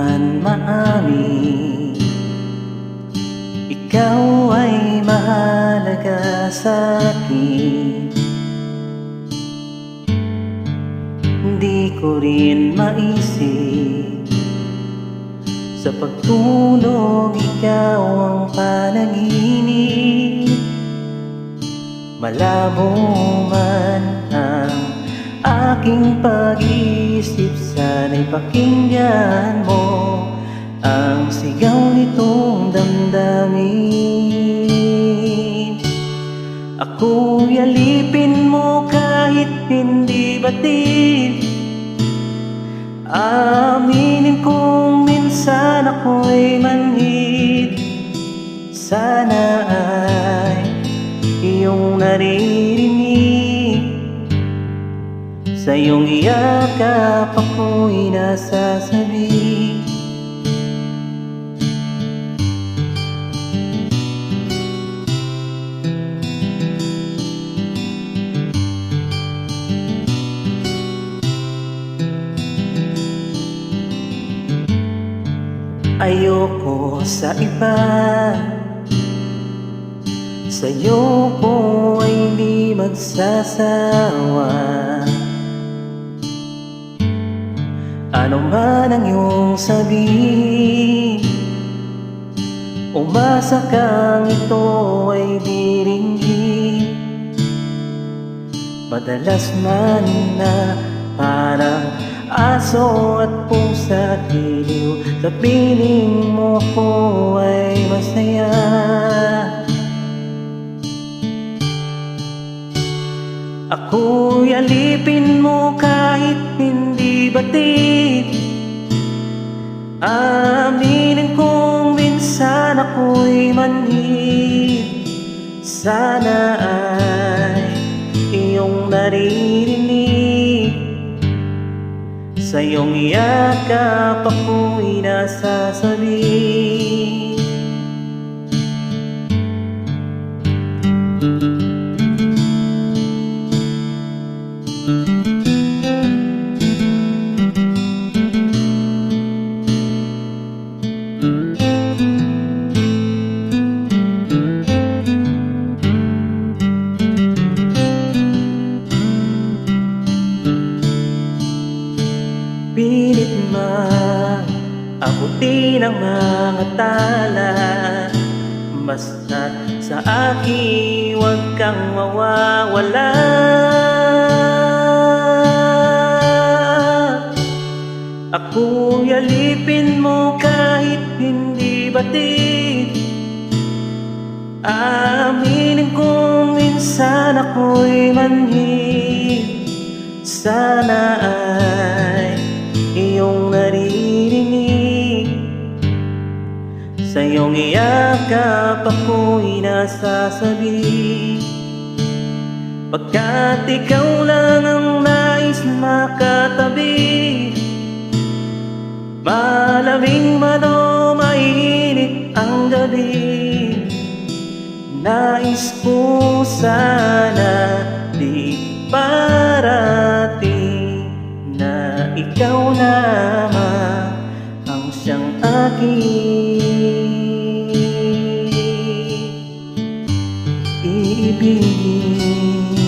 man maamin, ikaw ay mahalaga sa'kin. Hindi ko rin maisip, sa pagtulog ikaw ang panaginip. Malabo man ang aking pag-iisip, sana'y pakinggan mo ang sigaw nitong damdamin. Ako'y alipin mo kahit hindi batid. Aminin kong minsan ako'y manhid. Sana ay iyong naririnig, sa iyong iyakap ako'y nasasabi. Ayoko sa iba, sa'yo ko ay di magsasawa. Ano man ang iyong sabihin, umasa kang ito ay diringgin. Madalas man na parang aso at pusa giliw, sa piling mo ko ay masaya. Ako'y alipin mo kahit hindi batid. Aminin kong minsan ako'y manhid. Sana ay iyong naririnig, sa iyong iyakap ako'y nasasabi. Pilit man abutin ang mga tala, basta sa akin huwag kang mawawala. Ako'y alipin mo kahit hindi batid. Aminin kong minsan ako'y manhid. Sana ay iyong naririnig, sa iyong iyakap ako'y nasasabi. Pagkat ikaw lang ang nais makatabi, malamig man o mainit ang gabi, nais ko sana di parating na ikaw lamang ang siyang aking iibigin.